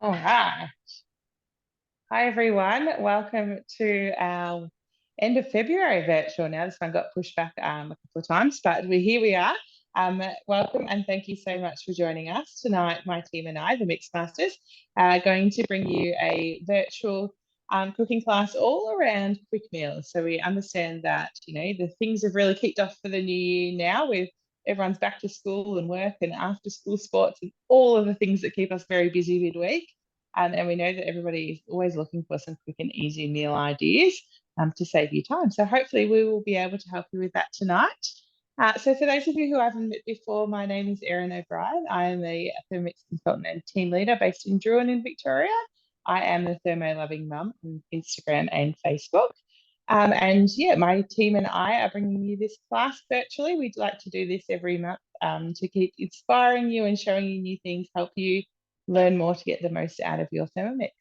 All right. Hi, everyone. Welcome to our end of February virtual. Now, this one got pushed back a couple of times, but here we are. Welcome and thank you so much for joining us tonight. My team and I, the Mixmasters, are going to bring you a virtual cooking class all around quick meals. So we understand that, the things have really kicked off for the new year now with everyone's back to school and work and after school sports and all of the things that keep us very busy midweek. And we know that everybody is always looking for some quick and easy meal ideas to save you time. So hopefully we will be able to help you with that tonight. So for those of you who haven't met before, my name is Erin O'Brien. I am the Thermomix consultant and team leader based in Druin in Victoria. I am the thermo-loving mum on Instagram and Facebook. And yeah, my team and I are bringing you this class virtually. We'd like to do this every month to keep inspiring you and showing you new things, help you learn more to get the most out of your Thermomix.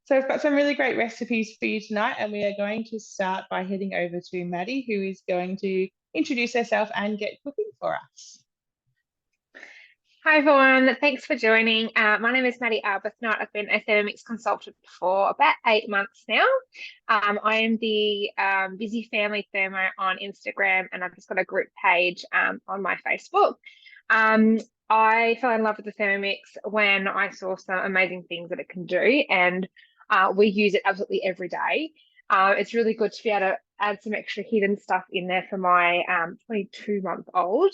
So I've got some really great recipes for you tonight, and we are going to start by heading over to Maddie, who is going to introduce herself and get cooking for us. Hi everyone, thanks for joining. My name is Maddie Arbuthnot. I've been a Thermomix consultant for about 8 months now. I am the Busy Family Thermo on Instagram, and I've just got a group page on my Facebook. I fell in love with the Thermomix when I saw some amazing things that it can do, and we use it absolutely every day. It's really good to be able to add some extra hidden stuff in there for my 22-month-old.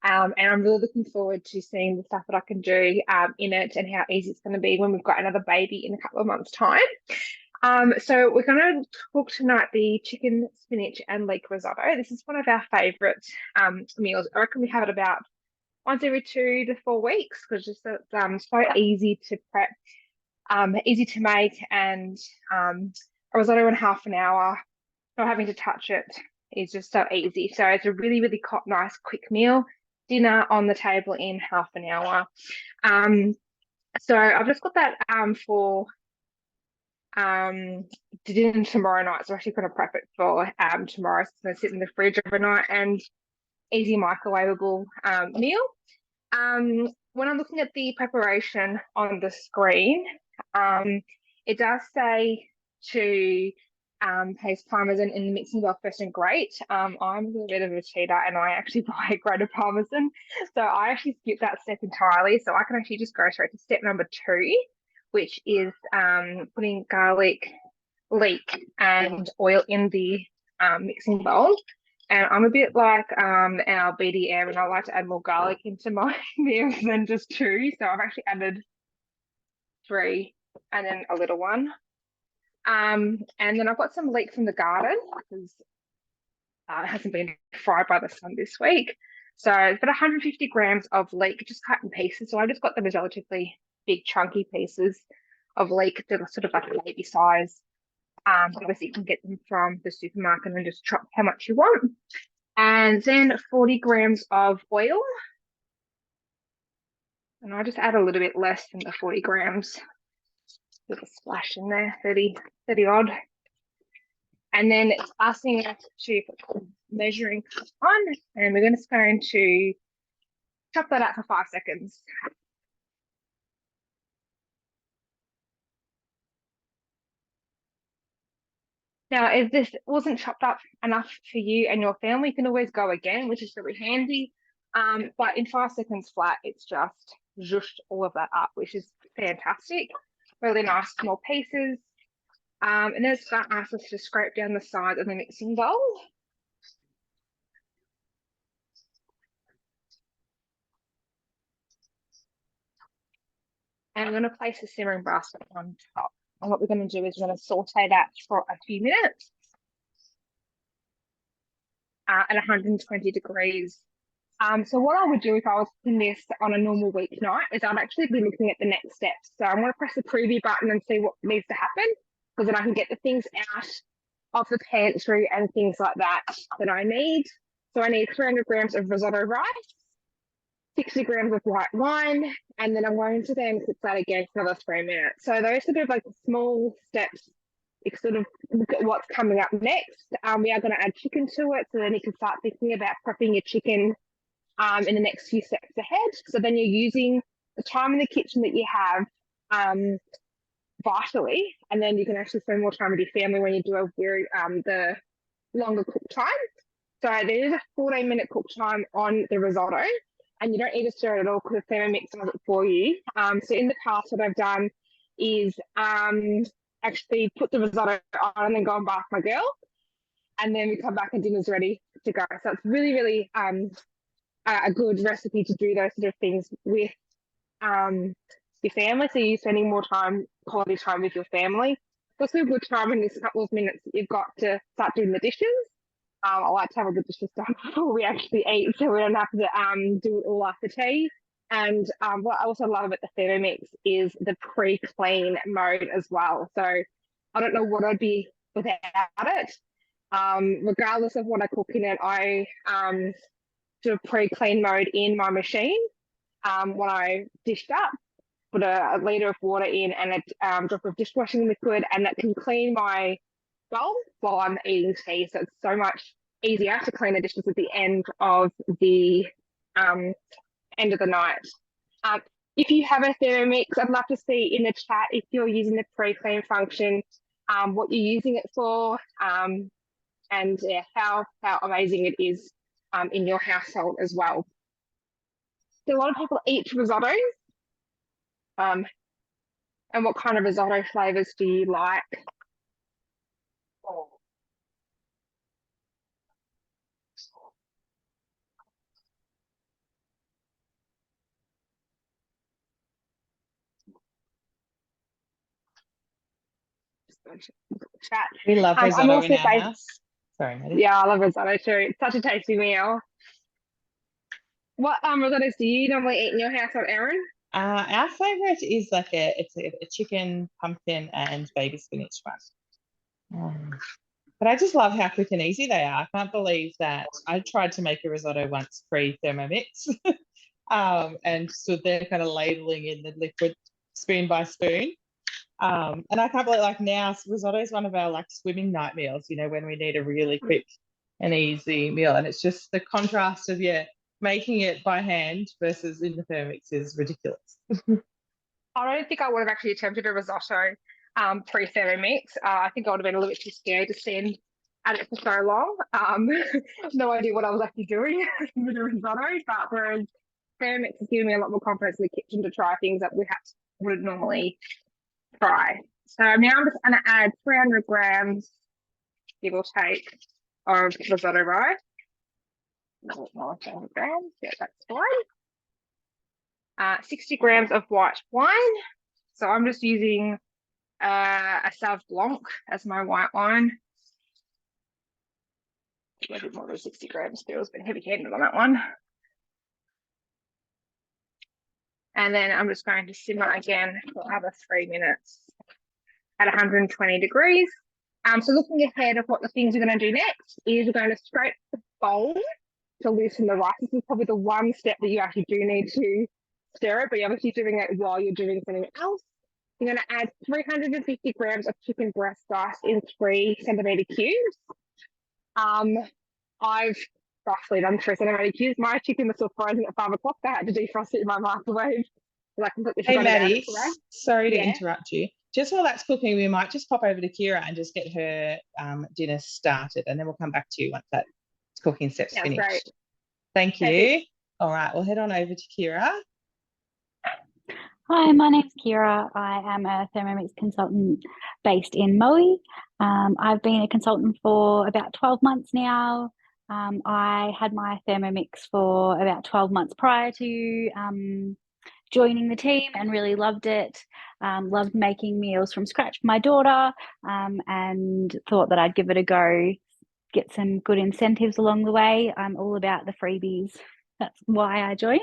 And I'm really looking forward to seeing the stuff that I can do in it and how easy it's going to be when we've got another baby in a couple of months' time. So we're going to cook tonight the chicken, spinach, and leek risotto. This is one of our favourite meals. I reckon we have it about once every 2 to 4 weeks because it's so easy to prep, easy to make, and a risotto in half an hour, not having to touch it is just so easy. So it's a really, really nice, quick meal. Dinner on the table in half an hour. So I've just got that for dinner tomorrow night. So I'm actually going to prep it for tomorrow. So it's going to sit in the fridge overnight and easy microwavable meal. When I'm looking at the preparation on the screen, it does say to paste parmesan in the mixing bowl first and grate. I'm a little bit of a cheater and I actually buy grated parmesan. So I actually skip that step entirely. So I can actually just go straight to step number 2, which is putting garlic, leek, and oil in the mixing bowl. And I'm a bit like our BDM, and I like to add more garlic into my meals than just 2. So I've actually added 3 and then a little one. And then I've got some leek from the garden because it hasn't been fried by the sun this week. So it's got 150 grams of leek just cut in pieces. So I've just got them as relatively big chunky pieces of leek that are sort of like a baby size. Obviously you can get them from the supermarket and just chop how much you want. And then 40 grams of oil. And I just add a little bit less than the 40 grams. Little splash in there, 30 odd. And then it's asking us to put the measuring cup on, and we're just going to chop that out for 5 seconds. Now, if this wasn't chopped up enough for you and your family, you can always go again, which is really handy. But in 5 seconds flat, it's just zhushed all of that up, which is fantastic. Really nice small pieces. And then it's going to ask us to scrape down the sides of the mixing bowl. And I'm going to place a simmering basket on top. And what we're going to do is we're going to saute that for a few minutes at 120 degrees. So what I would do if I was cooking this on a normal weeknight is I'd actually be looking at the next steps. So I'm going to press the preview button and see what needs to happen, because then I can get the things out of the pantry and things like that I need. So I need 300 grams of risotto rice, 60 grams of white wine, and then I'm going to then cook that again for another 3 minutes. So those are sort of like small steps. You sort of look at what's coming up next. We are going to add chicken to it, so then you can start thinking about prepping your chicken in the next few steps ahead. So then you're using the time in the kitchen that you have vitally, and then you can actually spend more time with your family when you do a very the longer cook time. So there is a 14-minute cook time on the risotto, and you don't need to stir it at all because the Thermomix does it for you. So in the past, what I've done is actually put the risotto on and then go and bath my girl, and then we come back and dinner's ready to go. So it's really, really a good recipe to do those sort of things with your family. So you're spending more time, quality time with your family. It's also a good time in this couple of minutes that you've got to start doing the dishes. I like to have all the dishes done before we actually eat, so we don't have to do it all after tea. And what I also love about the Thermomix is the pre-clean mode as well. So I don't know what I'd be without it. Regardless of what I cook in it, I do a pre-clean mode in my machine. When I dished up, put a liter of water in and a drop of dishwashing liquid, and that can clean my bowl while I'm eating tea. So it's so much easier to clean the dishes at the end of the night. If you have a Thermomix, I'd love to see in the chat if you're using the pre-clean function, what you're using it for, and yeah, how amazing it is in your household as well. So a lot of people eat risottos. And what kind of risotto flavors do you like? Chat. We love I'm risotto also in our house. Sorry, Maddie. Yeah, I love risotto too. It's such a tasty meal. What risottos do you normally eat in your household, Erin? Our favourite is like it's a chicken, pumpkin, and baby spinach one. But I just love how quick and easy they are. I can't believe that I tried to make a risotto once pre-Thermomix, and stood there kind of ladling in the liquid spoon by spoon. And I can't believe, like, now risotto is one of our like swimming night meals, you know, when we need a really quick and easy meal. And it's just the contrast of making it by hand versus in the Thermomix is ridiculous. I don't think I would have actually attempted a risotto pre-Thermomix. I think I would have been a little bit too scared to stand at it for so long. No idea what I was actually doing with a risotto, but whereas Thermomix has given me a lot more confidence in the kitchen to try things that we wouldn't normally try. So now I'm just going to add 300 grams, give or take, of risotto rice. No, 300 grams. Yeah, that's fine. 60 grams of white wine. So I'm just using a Sauv Blanc as my white wine. A bit more than 60 grams. Feels a bit heavy-handed on that one. And then I'm just going to simmer again for another 3 minutes at 120 degrees. So looking ahead of what the things we're going to do next is we're going to scrape the bowl to loosen the rice. This is probably the one step that you actually do need to stir it, but you're obviously doing it while you're doing something else. You're going to add 350 grams of chicken breast diced in 3 centimetre cubes. I've roughly done 3 centimetre cubes. My chicken was still frozen at 5 o'clock. I had to defrost it in my microwave. Hey, Maddie, sorry to interrupt you. Just while that's cooking, we might just pop over to Kira and just get her dinner started, and then we'll come back to you once that cooking step's finished. Great. Thank you. Perfect. All right, we'll head on over to Kira. Hi, my name's Kira. I am a Thermomix consultant based in Maui. I've been a consultant for about 12 months now. I had my Thermomix for about 12 months prior to joining the team and really loved it. Loved making meals from scratch for my daughter, and thought that I'd give it a go, get some good incentives along the way. I'm all about the freebies. That's why I joined.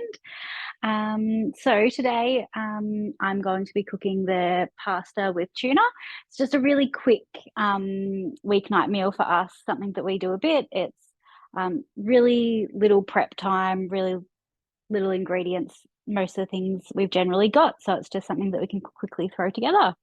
So today I'm going to be cooking the pasta with tuna. It's just a really quick weeknight meal for us, something that we do a bit. It's really little prep time, really little ingredients, most of the things we've generally got. So it's just something that we can quickly throw together.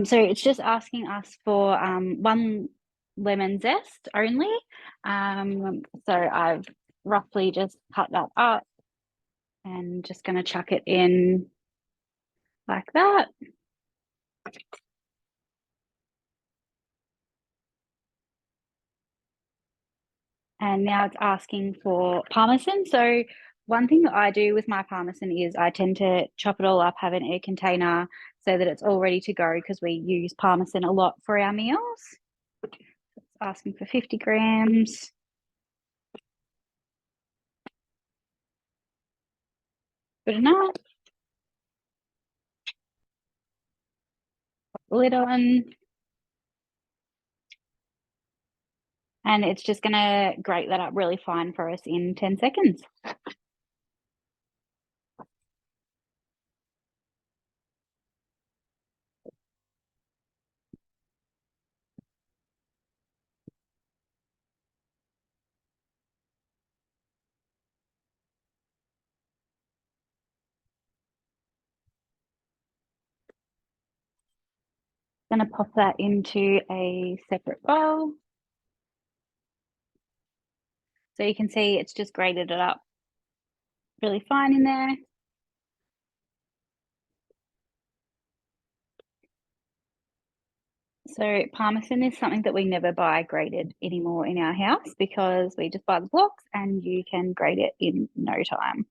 So it's just asking us for 1 lemon zest only. So I've roughly just cut that up and just going to chuck it in like that. And now it's asking for Parmesan. So one thing that I do with my Parmesan is I tend to chop it all up, have an air container so that it's all ready to go, because we use Parmesan a lot for our meals. It's asking for 50 grams. Good enough. Put the lid on. And it's just going to grate that up really fine for us in 10 seconds. Going to pop that into a separate bowl. So you can see it's just grated it up really fine in there. So Parmesan is something that we never buy grated anymore in our house, because we just buy the blocks and you can grate it in no time.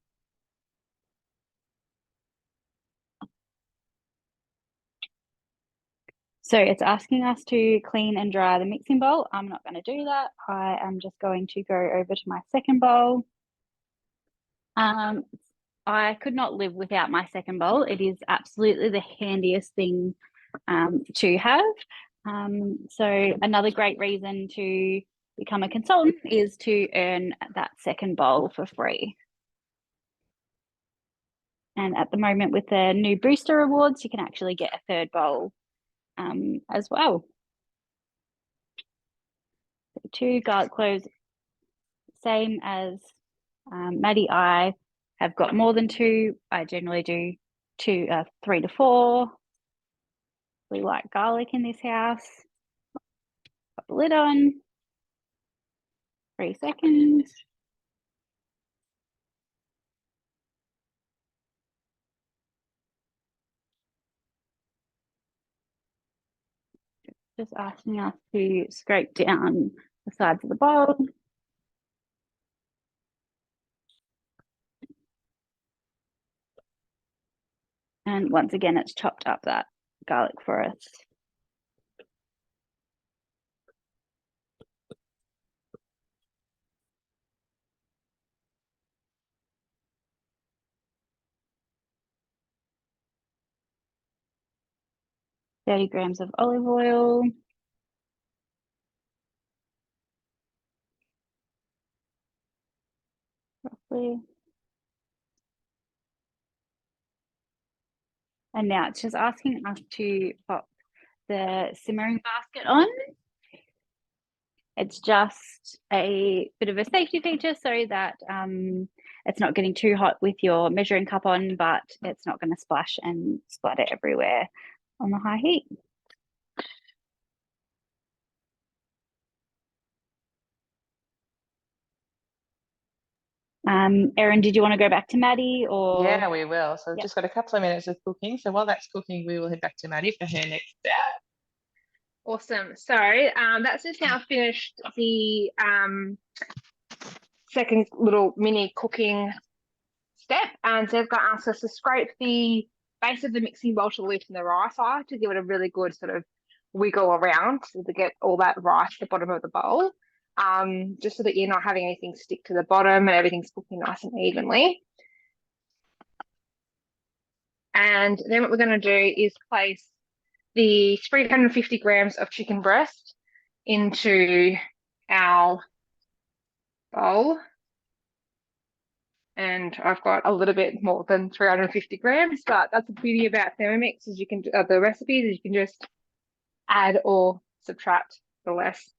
So it's asking us to clean and dry the mixing bowl. I'm not going to do that. I am just going to go over to my second bowl. I could not live without my second bowl. It is absolutely the handiest thing to have. So another great reason to become a consultant is to earn that second bowl for free. And at the moment, with the new booster rewards, you can actually get a third bowl as well. So 2 garlic cloves, same as Maddie. I have got more than 2. I generally do 3 to 4. We like garlic in this house. Pop the lid on. 3 seconds. Just asking us to scrape down the sides of the bowl. And once again, it's chopped up that garlic for us. $30 grams of olive oil. Roughly. And now it's just asking us to pop the simmering basket on. It's just a bit of a safety feature so that it's not getting too hot with your measuring cup on, but it's not going to splash and splatter everywhere on the high heat. Erin, did you want to go back to Maddie or? Yeah, we will. So we've just got a couple of minutes of cooking. So while that's cooking, we will head back to Maddie for her next step. Awesome. So that's just now finished the second little mini cooking step. And so it's going to ask us to scrape the base of the mixing bowl to loosen the rice off to give it a really good sort of wiggle around to get all that rice at the bottom of the bowl. Just so that you're not having anything stick to the bottom and everything's cooking nice and evenly. And then what we're going to do is place the 350 grams of chicken breast into our bowl. And I've got a little bit more than 350 grams, but that's the beauty about Thermomix is you can the recipes is you can just add or subtract the less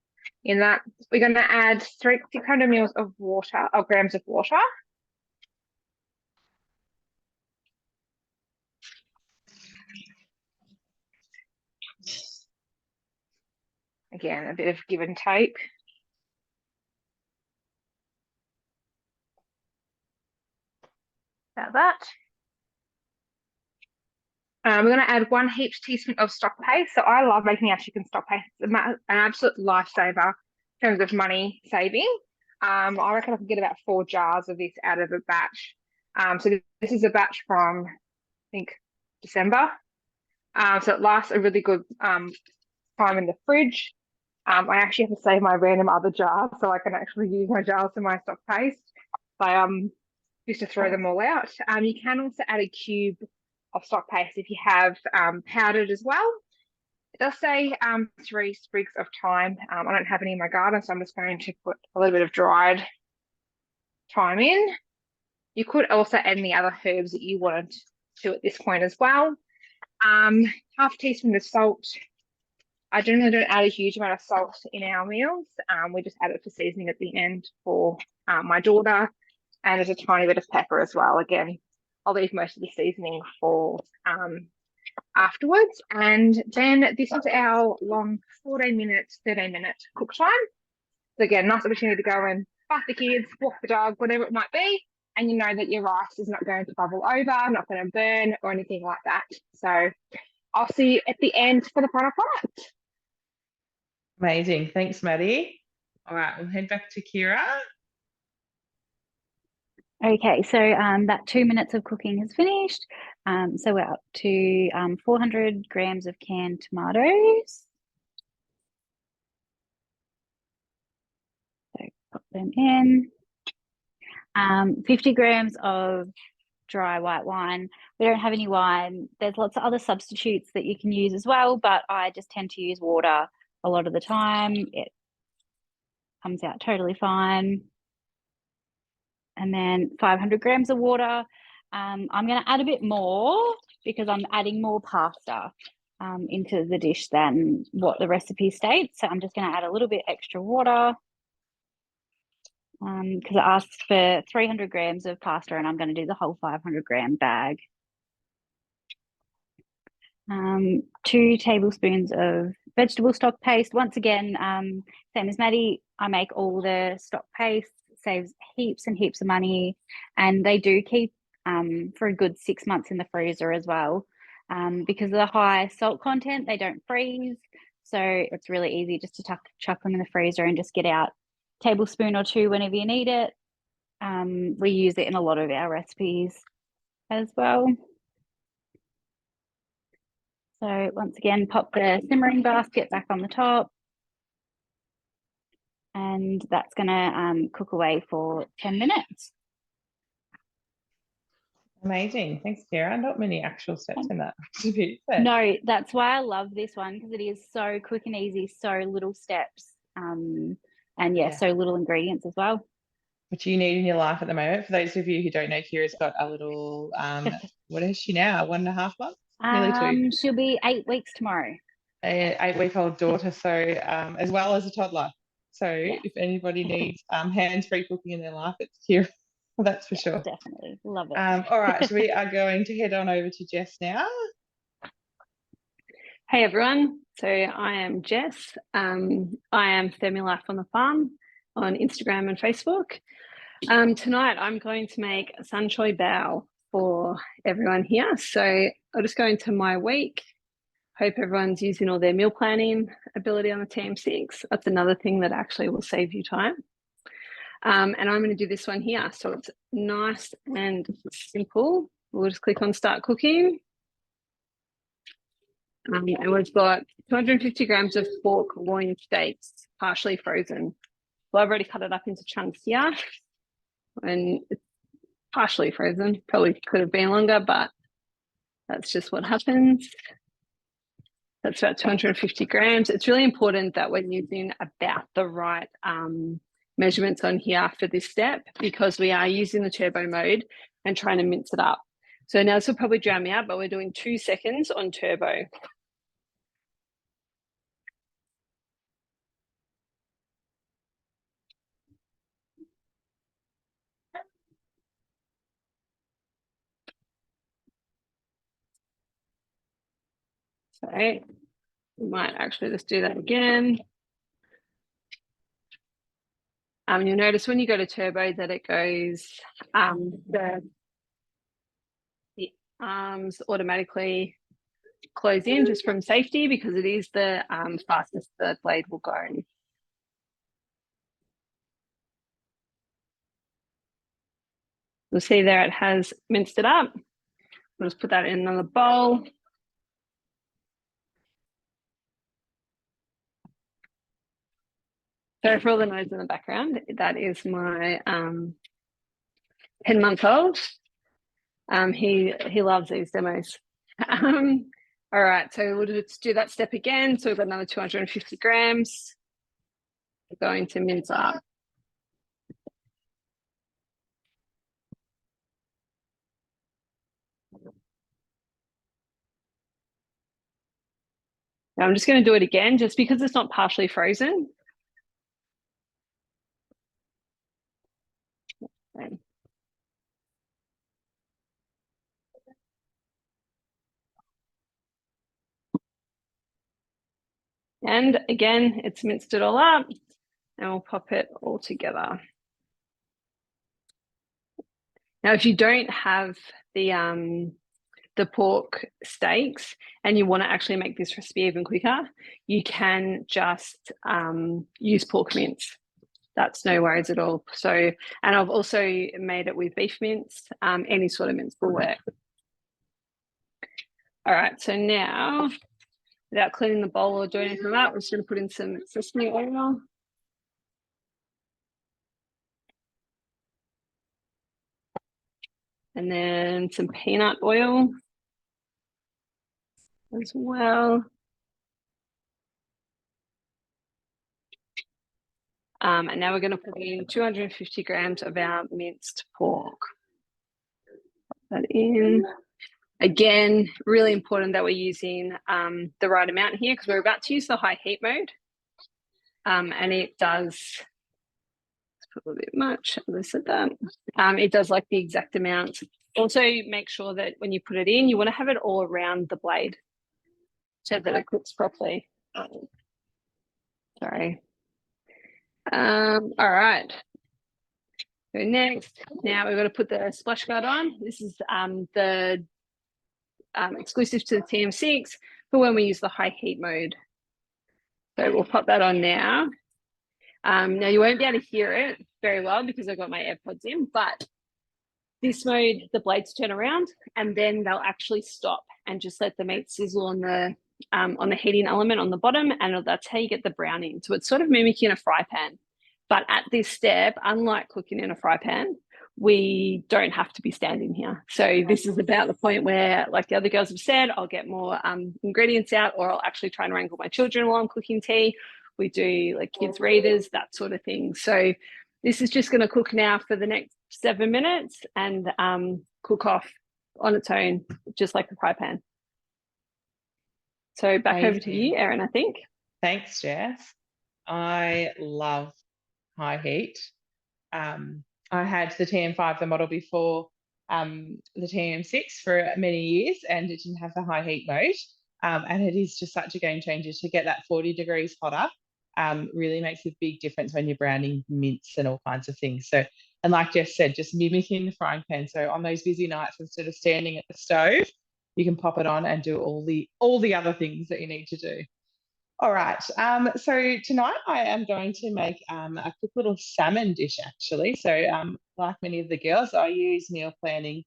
in that. We're going to add 600 mils of water, or grams of water. Again, a bit of give and take. about that. We're going to add 1 heaped teaspoon of stock paste. So I love making our chicken stock paste. It's an absolute lifesaver in terms of money saving. I reckon I can get about 4 jars of this out of a batch. So this is a batch from, I think, December. So it lasts a really good time in the fridge. I actually have to save my random other jars so I can actually use my jars for my stock paste. I used to throw them all out. You can also add a cube of stock paste if you have powdered as well. It does say 3 sprigs of thyme. I don't have any in my garden, so I'm just going to put a little bit of dried thyme in. You could also add any other herbs that you wanted to at this point as well. Half a teaspoon of salt. I generally don't add a huge amount of salt in our meals. We just add it for seasoning at the end for my daughter, and there's a tiny bit of pepper as well. Again, I'll leave most of the seasoning for afterwards. And then this is our long 14-minute, 13-minute cook time. So again, nice opportunity to go and bath the kids, walk the dog, whatever it might be, and you know that your rice is not going to bubble over, not going to burn or anything like that. So I'll see you at the end for the final product. Amazing. Thanks, Maddie. All right, we'll head back to Kira. Okay, so that 2 minutes of cooking has finished. So we're up to 400 grams of canned tomatoes. So pop them in. 50 grams of dry white wine. We don't have any wine. There's lots of other substitutes that you can use as well, but I just tend to use water a lot of the time. It comes out totally fine. And then 500 grams of water. I'm going to add a bit more because I'm adding more pasta into the dish than what the recipe states. So I'm just going to add a little bit extra water because it asks for 300 grams of pasta and I'm going to do the whole 500 gram bag. 2 tablespoons of vegetable stock paste. Once again, same as Maddie, I make all the stock paste. Saves heaps and heaps of money, and they do keep for a good 6 months in the freezer as well. Because of the high salt content, they don't freeze, so it's really easy just to chuck them in the freezer and just get out a tablespoon or 2 whenever you need it. We use it in a lot of our recipes as well. So once again, pop the simmering basket back on the top. And that's going to cook away for 10 minutes. Amazing. Thanks, Kira. Not many actual steps in that. No, that's why I love this one, because it is so quick and easy, so little steps. And yeah, so little ingredients as well. What you need in your life at the moment. For those of you who don't know, Kira's got a little, what is she now? 1.5 months? Nearly 2. She'll be 8 weeks tomorrow. An 8-week-old daughter, so as well as a toddler. So if anybody needs hands-free cooking in their life, it's Kira. Well, that's for sure. Definitely. Love it. All right, so we are going to head on over to Jess now. Hey everyone, so I am Jess. I am Thermilife on the Farm on Instagram and Facebook. Tonight I'm going to make a sunchoy bao for everyone here. So I'll just go into my week. Hope everyone's using all their meal planning ability on the TM6. That's another thing that actually will save you time. And I'm going to do this one here. So it's nice and simple. We'll just click on Start Cooking. And we've got 250 grams of pork loin steaks, partially frozen. Well, I've already cut it up into chunks here. And it's partially frozen. Probably could have been longer, but that's just what happens. That's about 250 grams. It's really important that we're using about the right measurements on here for this step, because we are using the turbo mode and trying to mince it up. So now this will probably drown me out, but we're doing 2 seconds on turbo. So we might actually just do that again. You'll notice when you go to turbo that it goes, the arms automatically close in just from safety, because it is the fastest the blade will go. You'll see there it has minced it up. We'll just put that in another bowl. So for all the noise in the background, that is my 10-month-old. He loves these demos. All right, so we'll just do that step again. So we've got another 250 grams. We're going to mince up. Now I'm just going to do it again, just because it's not partially frozen. Okay. And again, it's minced it all up, and we'll pop it all together. Now, if you don't have the pork steaks and you want to actually make this recipe even quicker, you can just use pork mince. That's no worries at all. So, and I've also made it with beef mince. Any sort of mince will work. All right, so now, without cleaning the bowl or doing anything like that, we're just going to put in some sesame oil. And then some peanut oil as well. And now we're going to put in 250 grams of our minced pork. Put that in. Again, really important that we're using the right amount here, because we're about to use the high heat mode. And it does, let's put a little bit much, as I said that. It does like the exact amount. Also, make sure that when you put it in, you want to have it all around the blade so that it cooks properly. Sorry. All right. So next, now we're going to put the splash guard on. This is the exclusive to the TM6 for when we use the high heat mode. So we'll pop that on now. Now you won't be able to hear it very well because I've got my AirPods in, but this mode, the blades turn around and then they'll actually stop and just let the meat sizzle on the heating element on the bottom, and that's how you get the browning. So it's sort of mimicking a fry pan. But at this step, unlike cooking in a fry pan, we don't have to be standing here. So this is about the point where, like the other girls have said, I'll get more ingredients out, or I'll actually try and wrangle my children while I'm cooking tea. We do like kids readers, that sort of thing. So this is just going to cook now for the next 7 minutes and cook off on its own, just like a fry pan. So back over to you, Erin, I think. Thanks, Jess. I love high heat. I had the TM5, the model before the TM6 for many years, and it didn't have the high heat mode. And it is just such a game changer to get that 40 degrees hotter. Really makes a big difference when you're browning mince and all kinds of things. So, and like Jess said, just mimicking the frying pan. So on those busy nights, instead of standing at the stove, you can pop it on and do all the other things that you need to do. All right. So tonight I am going to make a quick little salmon dish, actually. So like many of the girls, I use meal planning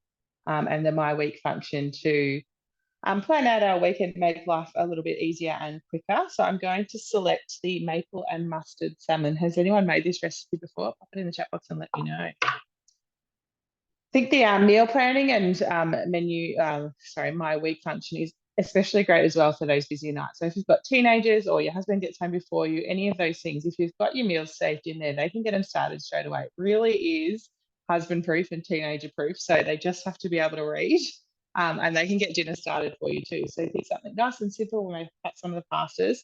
and the My Week function to plan out our week and make life a little bit easier and quicker. So I'm going to select the maple and mustard salmon. Has anyone made this recipe before? Pop it in the chat box and let me know. I think the meal planning and My Week function is especially great as well for those busy nights. So if you've got teenagers or your husband gets home before you, any of those things, if you've got your meals saved in there, they can get them started straight away. It really is husband proof and teenager proof. So they just have to be able to read and they can get dinner started for you too. So think something nice and simple when they cut some of the pastas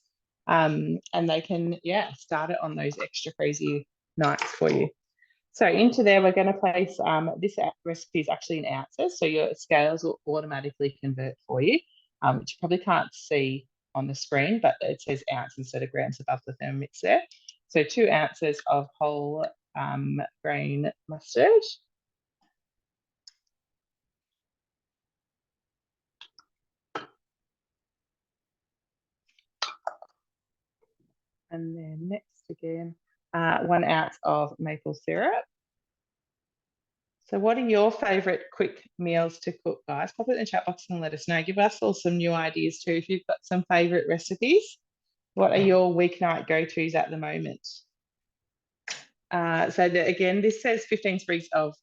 and they can, start it on those extra crazy nights for you. So into there, we're going to place, this recipe is actually in ounces, so your scales will automatically convert for you, which you probably can't see on the screen, but it says ounce instead of grams above the Thermomix there. So 2 ounces of whole grain mustard. And then next again, 1 ounce of maple syrup. So what are your favourite quick meals to cook, guys? Pop it in the chat box and let us know. Give us all some new ideas too. If you've got some favourite recipes, what are your weeknight go-tos at the moment? Again, this says 15 sprigs of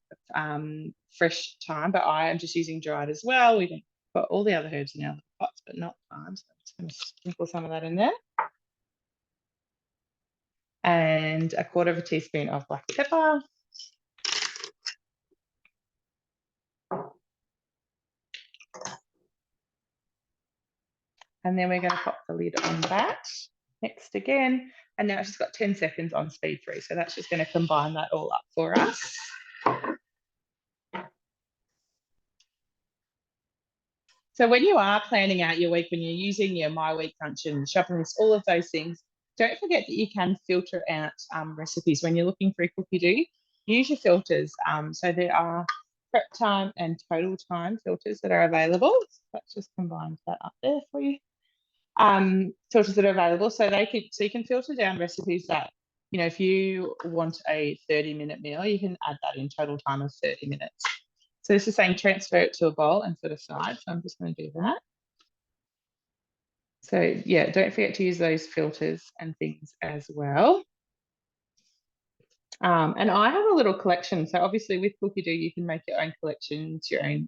fresh thyme, but I am just using dried as well. We've got all the other herbs in our pots, but not thyme. So I'm just going to sprinkle some of that in there. And 1/4 teaspoon of black pepper. And then we're going to pop the lid on that. Next again. And now it's just got 10 seconds on speed 3. So that's just going to combine that all up for us. So when you are planning out your week, when you're using your My Week function, shopping list, all of those things, don't forget that you can filter out recipes. When you're looking for a cookie do, use your filters. So there are prep time and total time filters that are available. So let's just combine that up there for you. Filters that are available, so you can filter down recipes that, you know, if you want a 30-minute meal, you can add that in total time of 30 minutes. So this is saying transfer it to a bowl and set aside. So I'm just going to do that. So yeah, don't forget to use those filters and things as well. And I have a little collection. So obviously with Cookie Do, you can make your own collections, your own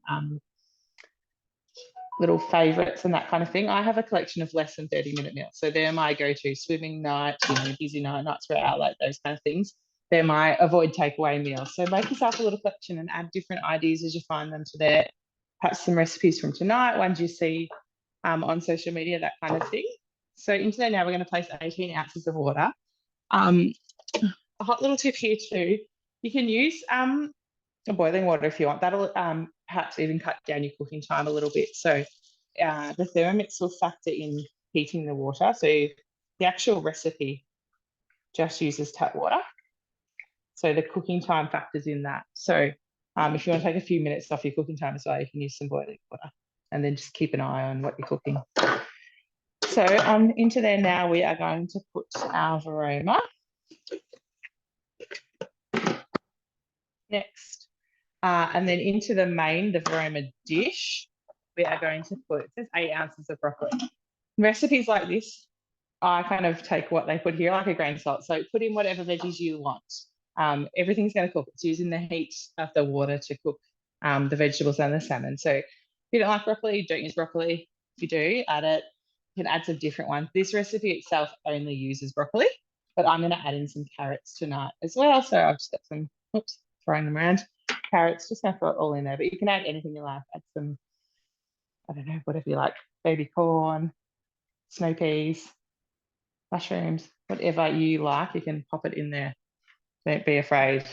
little favorites and that kind of thing. I have a collection of less than 30-minute meals. So they're my go-to swimming night, you know, busy nights for outlet, those kind of things. They're my avoid takeaway meals. So make yourself a little collection and add different ideas as you find them to there. Perhaps some recipes from tonight, ones you see on social media, that kind of thing. So into there now, we're going to place 18 ounces of water. A hot little tip here too, you can use boiling water if you want. That'll perhaps even cut down your cooking time a little bit. So the Thermomix will factor in heating the water. So the actual recipe just uses tap water. So the cooking time factors in that. So if you want to take a few minutes off your cooking time as well, you can use some boiling water and then just keep an eye on what you're cooking. So into there now, we are going to put our varoma. Next. And then into the varoma dish, we are going to put, it says 8 ounces of broccoli. Recipes like this, I kind of take what they put here like a grain of salt. So put in whatever veggies you want. Everything's going to cook. It's using the heat of the water to cook the vegetables and the salmon. So if you don't like broccoli, don't use broccoli. If you do, add it. You can add some different ones. This recipe itself only uses broccoli, but I'm going to add in some carrots tonight as well. So I've just got some, oops, throwing them around. Carrots, just going to throw it all in there, but you can add anything you like. Add some, I don't know, whatever you like, baby corn, snow peas, mushrooms, whatever you like, you can pop it in there. Don't be afraid.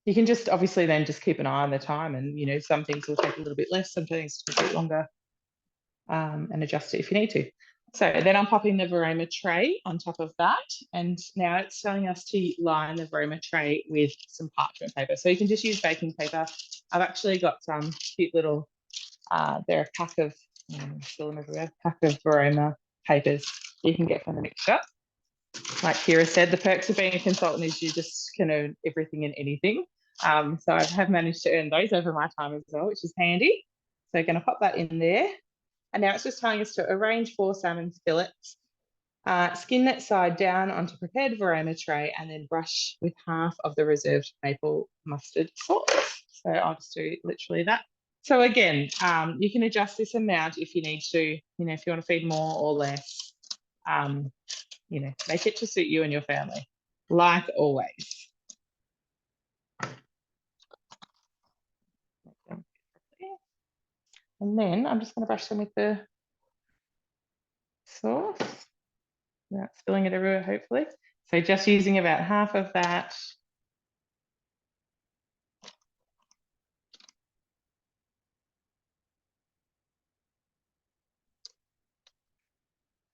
You can just obviously then just keep an eye on the time, and you know, some things will take a little bit less, some things will take longer, and adjust it if you need to. So then I'm popping the varoma tray on top of that, and now it's telling us to line the varoma tray with some parchment paper. So you can just use baking paper. I've actually got some cute little, they're a pack of, still everywhere, pack of varoma papers you can get from the mix shop. Like Kira said, the perks of being a consultant is you just can earn everything and anything. So I have managed to earn those over my time as well, which is handy. So I'm going to pop that in there. And now it's just telling us to arrange 4 salmon fillets, skin that side down onto prepared varoma tray, and then brush with half of the reserved maple mustard sauce. So I'll just do literally that. So again, you can adjust this amount if you need to, you know, if you want to feed more or less, you know, make it to suit you and your family, like always. And then I'm just going to brush them with the sauce without spilling it everywhere, hopefully. So just using about half of that.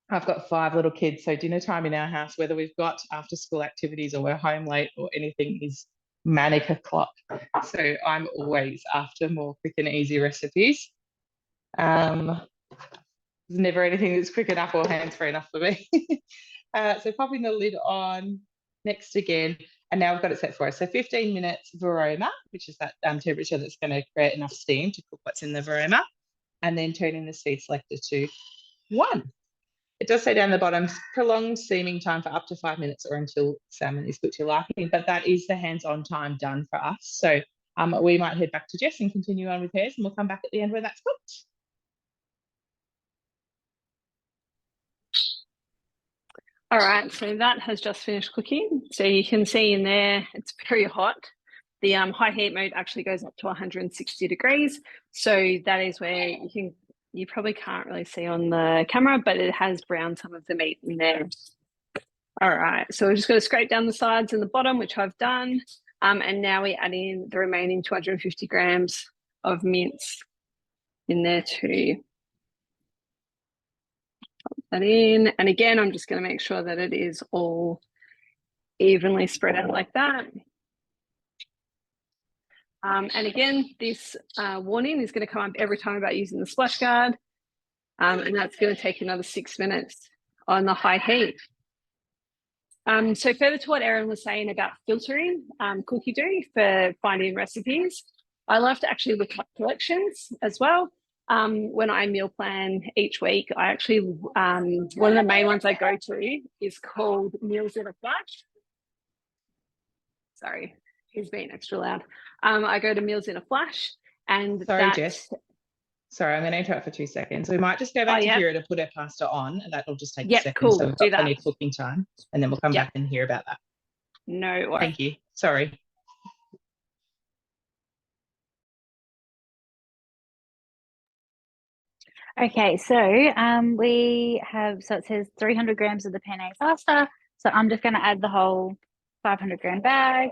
I've got 5 little kids, so dinner time in our house, whether we've got after school activities or we're home late or anything, is manic o'clock. So I'm always after more quick and easy recipes. There's never anything that's quick enough or hands-free enough for me. So popping the lid on, next again, and now we've got it set for us. So 15 minutes varoma, which is that temperature that's going to create enough steam to cook what's in the varoma, and then turning the speed selector to 1. It does say down the bottom, prolonged steaming time for up to 5 minutes or until salmon is put to your liking, but that is the hands-on time done for us. So we might head back to Jess and continue on with hers, and we'll come back at the end where that's cooked. All right, so that has just finished cooking. So you can see in there, it's very hot. The high heat mode actually goes up to 160 degrees. So that is where you probably can't really see on the camera, but it has browned some of the meat in there. All right, so we're just going to scrape down the sides and the bottom, which I've done. And now we add in the remaining 250 grams of mince in there too. That in, and again I'm just going to make sure that it is all evenly spread out like that. And again, this warning is going to come up every time about using the splash guard, and that's going to take another 6 minutes on the high heat. So further to what Erin was saying about filtering cookie dough for finding recipes, I love to actually look up collections as well. When I meal plan each week, I actually, one of the main ones I go to is called Meals in a Flash. Sorry, he's being extra loud. I go to Meals in a Flash, and sorry, Jess. Sorry, I'm going to interrupt for 2 seconds. We might just go back to Kira to put her pasta on, and that'll just take a second. Cool. So we've got plenty of cooking time, and then we'll come back and hear about that. No worries. Thank you. Sorry. Okay, so we have, so it says 300 grams of the penne pasta. So I'm just going to add the whole 500 gram bag.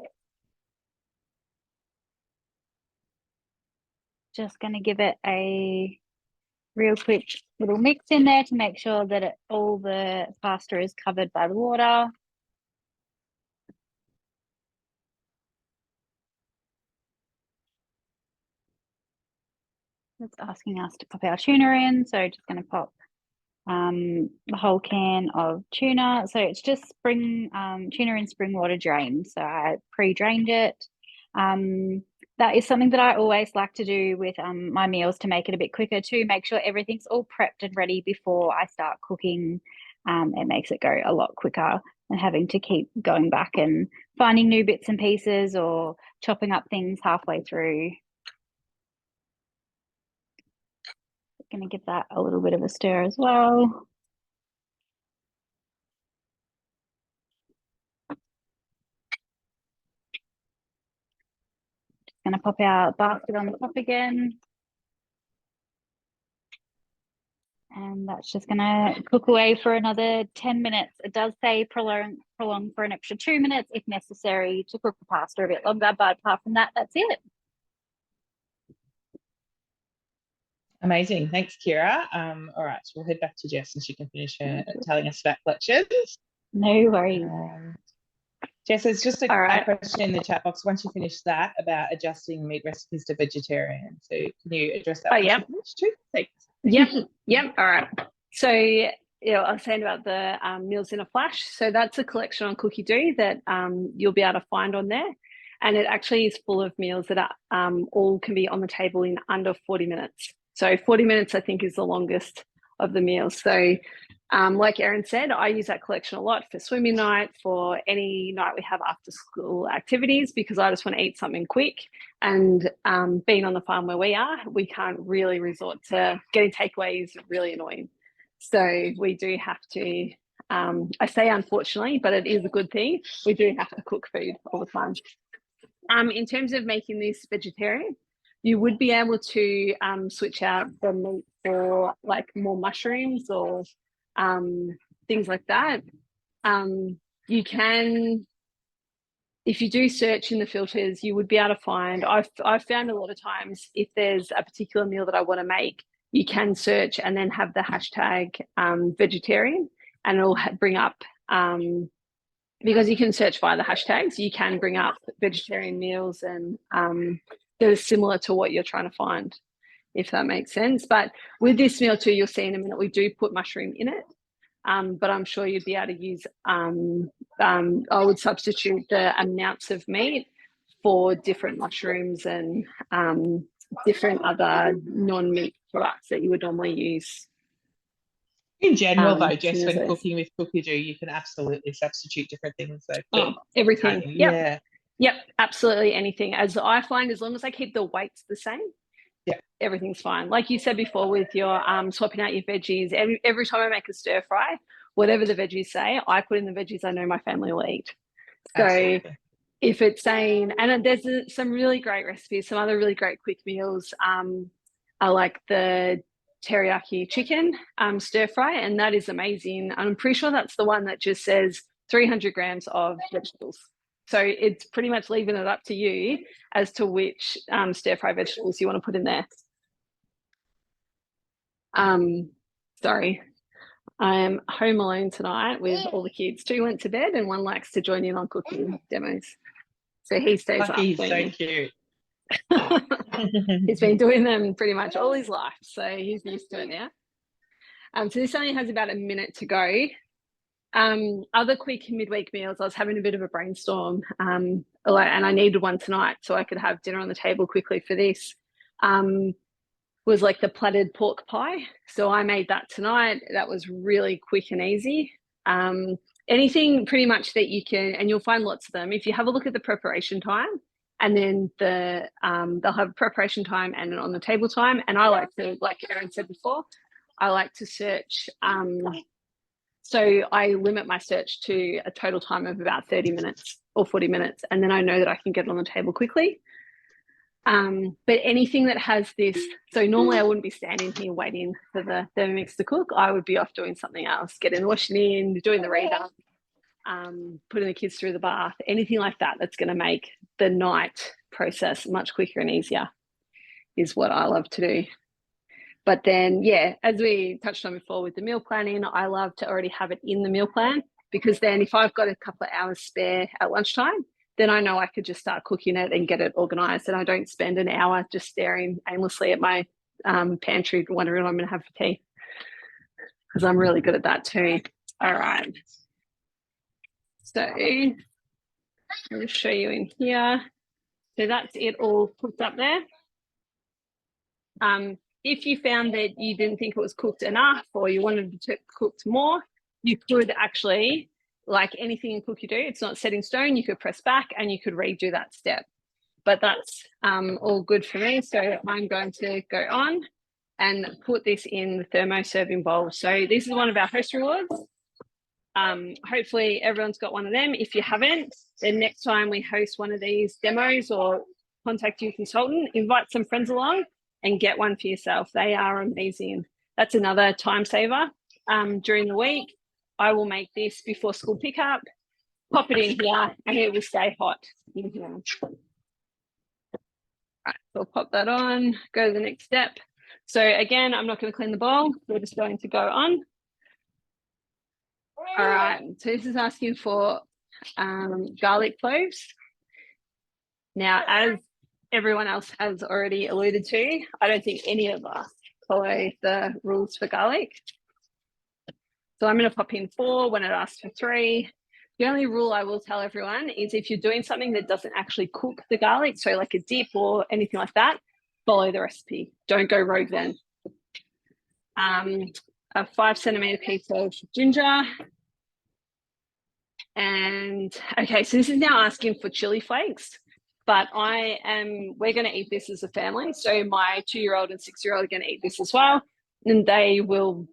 Just going to give it a real quick little mix in there to make sure that all the pasta is covered by the water. It's asking us to pop our tuna in, so just going to pop the whole can of tuna. So it's just spring tuna in spring water drained. So I pre-drained it. That is something that I always like to do with my meals to make it a bit quicker too. Make sure everything's all prepped and ready before I start cooking. It makes it go a lot quicker than having to keep going back and finding new bits and pieces or chopping up things halfway through. Going to give that a little bit of a stir as well. Just going to pop our basket on the top again. And that's just going to cook away for another 10 minutes. It does say prolong for an extra 2 minutes if necessary to cook the pasta a bit longer, but apart from that, that's it. Amazing. Thanks, Kira. All right, we'll head back to Jess and she can finish her telling us about collections. No worries. Jess, there's just a question in the chat box once you finish that about adjusting meat recipes to vegetarian. So can you address that? Too? Thanks. Yep. All right. So I was saying about the Meals in a Flash. So that's a collection on cookie dough that you'll be able to find on there. And it actually is full of meals that are, all can be on the table in under 40 minutes. So 40 minutes, I think, is the longest of the meals. So like Erin said, I use that collection a lot for swimming night, for any night we have after school activities, because I just want to eat something quick. And being on the farm where we are, we can't really resort to getting takeaways, really annoying. So we do have to, I say unfortunately, but it is a good thing. We do have to cook food all the time. In terms of making this vegetarian, you would be able to switch out the meat for like more mushrooms or things like that. You can, if you do search in the filters, you would be able to find, I've found a lot of times if there's a particular meal that I want to make, you can search and then have the hashtag vegetarian, and it'll bring up, because you can search via the hashtags, you can bring up vegetarian meals and that are similar to what you're trying to find, if that makes sense. But with this meal too, you'll see in a minute, we do put mushroom in it. but I'm sure you'd be able to use, I would substitute the amounts of meat for different mushrooms and different other non-meat products that you would normally use. In general, though, to Jess, use when those. cooking with Cookie Do, you can absolutely substitute different things. So Oh, everything. can't you? Yep. Yeah. Yep, absolutely anything. As I find, as long as I keep the weights the same, Yeah. everything's fine. Like you said before with your swapping out your veggies, every time I make a stir fry, whatever the veggies say, I put in the veggies I know my family will eat. So Absolutely. if it's saying, and there's some really great recipes, some other really great quick meals. I like the teriyaki chicken stir fry, and that is amazing. I'm pretty sure that's the one that just says 300 grams of vegetables. So it's pretty much leaving it up to you as to which stir fry vegetables you want to put in there. Sorry, I am home alone tonight with all the kids. 2 went to bed and 1 likes to join in on cooking demos. So he stays up. He's so cute. He's been doing them pretty much all his life, so he's used to it now. So this only has about a minute to go. Other quick midweek meals, I was having a bit of a brainstorm, and I needed one tonight so I could have dinner on the table quickly for this. Was like the platted pork pie. So I made that tonight. That was really quick and easy. Anything pretty much that you can, and you'll find lots of them. If you have a look at the preparation time, and then they'll have preparation time and on the table time. And I like to, like Erin said before, I like to search. So I limit my search to a total time of about 30 minutes or 40 minutes. And then I know that I can get it on the table quickly. But anything that has this, so normally I wouldn't be standing here waiting for the Thermomix to cook. I would be off doing something else, getting the washing in, doing the reader, putting the kids through the bath, anything like that that's going to make the night process much quicker and easier is what I love to do. But then, yeah, as we touched on before with the meal planning, I love to already have it in the meal plan, because then if I've got a couple of hours spare at lunchtime, then I know I could just start cooking it and get it organised, and I don't spend an hour just staring aimlessly at my pantry wondering what I'm going to have for tea, because I'm really good at that too. All right. So I'll just show you in here. So that's it all cooked up there. If you found that you didn't think it was cooked enough or you wanted it cooked more, you could actually, like anything in Cookie Do, it's not set in stone. You could press back and you could redo that step. But that's all good for me. So I'm going to go on and put this in the thermo serving bowl. So this is one of our host rewards. Hopefully everyone's got one of them. If you haven't, then next time we host one of these demos or contact your consultant, invite some friends along and get one for yourself. They are amazing. That's another time saver. During the week, I will make this before school pickup, pop it in here, and it will stay hot in here. Right, so I'll pop that on, go to the next step. So again, I'm not going to clean the bowl. We're just going to go on. All right, so this is asking for garlic cloves. Now, as everyone else has already alluded to, I don't think any of us follow the rules for garlic. So I'm going to pop in 4 when it asks for 3. The only rule I will tell everyone is if you're doing something that doesn't actually cook the garlic, so like a dip or anything like that, follow the recipe. Don't go rogue then. A 5 centimeter piece of ginger. And okay, so this is now asking for chili flakes, but we're going to eat this as a family. So my 2-year-old and 6-year-old are going to eat this as well. And they will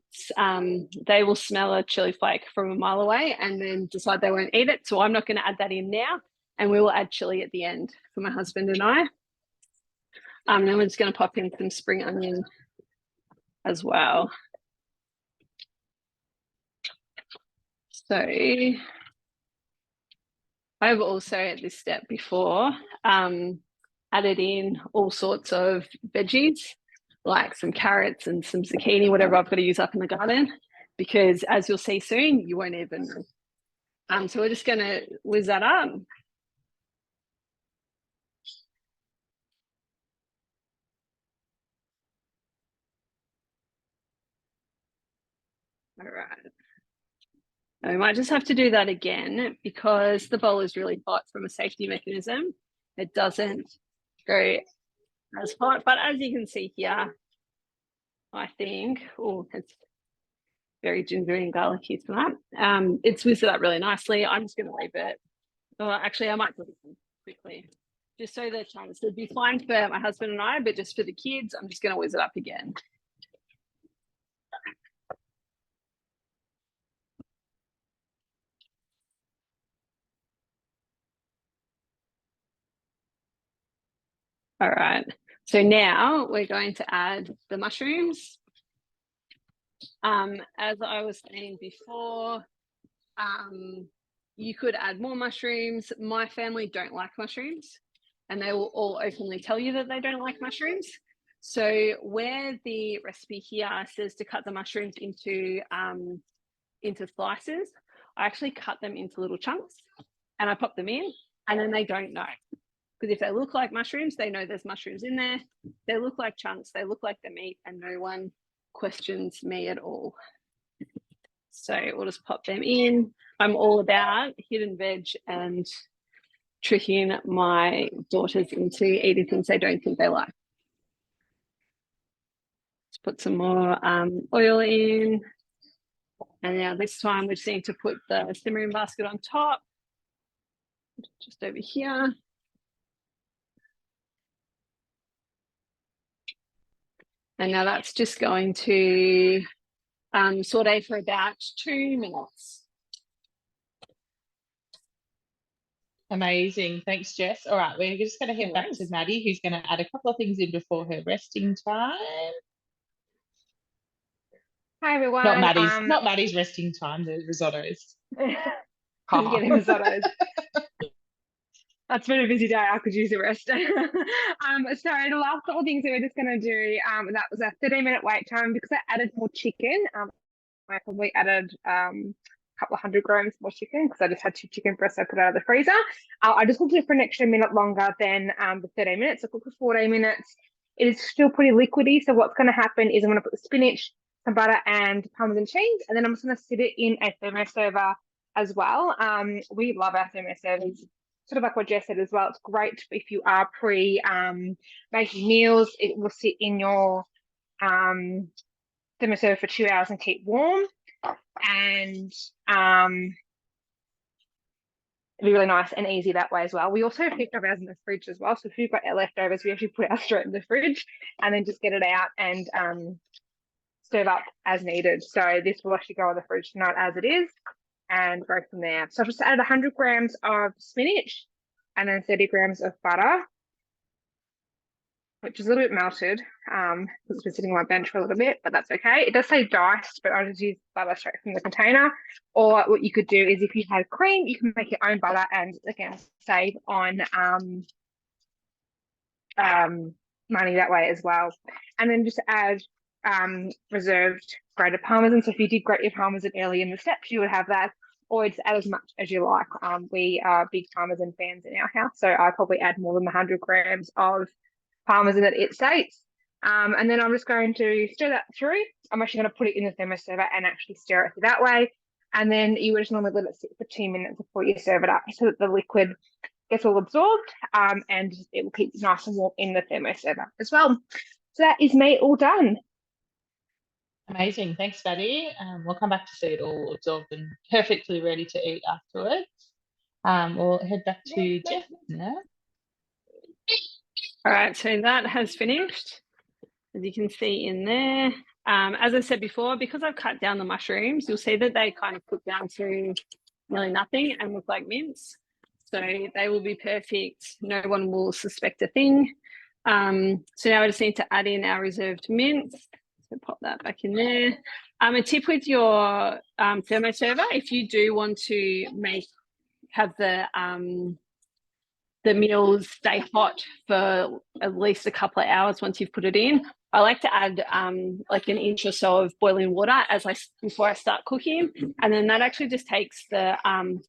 smell a chili flake from a mile away and then decide they won't eat it. So I'm not going to add that in now. And we will add chili at the end for my husband and I. Then we're just going to pop in some spring onion as well. So I've also at this step before added in all sorts of veggies, like some carrots and some zucchini, whatever I've got to use up in the garden, because as you'll see soon, you won't even know. So we're just going to whiz that up. All right. And we might just have to do that again because the bowl is really hot from a safety mechanism. It doesn't go as hot, but as you can see here, I think, oh, it's very gingery and garlicky for that. It's whizzed up really nicely. I'm just going to leave it. Well, actually, I might do it quickly, just so the chunks would be fine for my husband and I, but just for the kids, I'm just going to whiz it up again. All right, so now we're going to add the mushrooms. As I was saying before, you could add more mushrooms. My family don't like mushrooms, and they will all openly tell you that they don't like mushrooms. So where the recipe here says to cut the mushrooms into slices, I actually cut them into little chunks and I pop them in, and then they don't know. Because if they look like mushrooms, they know there's mushrooms in there. They look like chunks, they look like the meat, and no one questions me at all. So we'll just pop them in. I'm all about hidden veg and tricking my daughters into eating things they don't think they like. Let's put some more oil in. And now this time we just need to put the simmering basket on top, just over here. And now that's just going to saute for about 2 minutes. Amazing. Thanks, Jess. All right, we're just going to head back to Maddie, who's going to add a couple of things in before her resting time. Hi everyone. Not Maddie's resting time, the risottos. I'm getting risottos. That's been a busy day. I could use a rest. So the last couple of things that we're just going to do, that was a 30-minute wait time because I added more chicken. I probably added a couple of 100 grams more chicken because I just had 2 chicken breasts I put out of the freezer. I just cooked it for an extra minute longer than the 30 minutes. I cooked for 14 minutes. It is still pretty liquidy. So what's going to happen is I'm going to put the spinach, some butter and Parmesan cheese, and then I'm just going to sit it in a thermoserver as well. We love our thermoservers. Sort of like what Jess said as well. It's great if you are making meals. It will sit in your thermoserver for 2 hours and keep warm, and it'll be really nice and easy that way as well. We also have heaped of ours in the fridge as well, so if you've got leftovers, we actually put ours straight in the fridge and then just get it out and serve up as needed. So this will actually go in the fridge tonight as it is and go from there. So I've just added 100 grams of spinach and then 30 grams of butter, which is a little bit melted because it's been sitting on my bench for a little bit, but that's okay. It does say diced, but I just use butter straight from the container. Or what you could do is if you had cream, you can make your own butter and again save on money that way as well. And then just add reserved grated Parmesan. So if you did grate your Parmesan early in the steps, you would have that, or just add as much as you like. We are big Parmesan fans in our house, so I probably add more than 100 grams of Parmesan that it states. And then I'm just going to stir that through. I'm actually going to put it in the thermoserver and actually stir it through that way. And then you would just normally let it sit for 2 minutes before you serve it up so that the liquid gets all absorbed and it will keep nice and warm in the thermoserver as well. So that is me all done. Amazing. Thanks, Maddie. We'll come back to see it all absorbed and perfectly ready to eat afterwards. We'll head back to Jeff now. All right, so that has finished, as you can see in there. As I said before, because I've cut down the mushrooms, you'll see that they kind of cook down to nearly nothing and look like mince. So they will be perfect. No one will suspect a thing. So now I just need to add in our reserved mince. So pop that back in there. A tip with your thermoserver, if you do want to have the meals stay hot for at least a couple of hours once you've put it in, I like to add like an inch or so of boiling water before I start cooking, and then that actually just takes that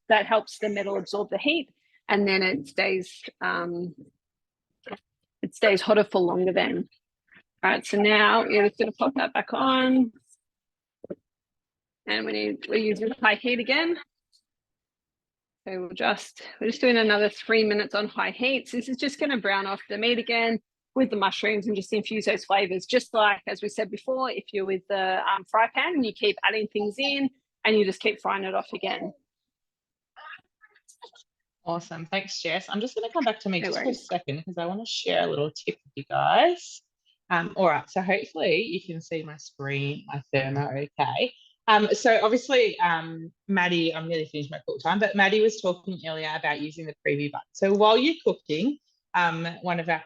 helps the metal absorb the heat, and then it stays hotter for longer then. All right, so now you're just going to pop that back on. And we're using high heat again. So we're just doing another 3 minutes on high heat. So this is just going to brown off the meat again with the mushrooms and just infuse those flavors. Just like, as we said before, if you're with the fry pan, you keep adding things in and you just keep frying it off again. Awesome. Thanks, Jess. I'm just going to come back to me No just for a worries. second because I want to share a little tip with you guys. All right, so hopefully you can see my screen, my thermo okay. So obviously, Maddie, I'm nearly finished my cook time, but Maddie was talking earlier about using the preview button. So while you're cooking, one of our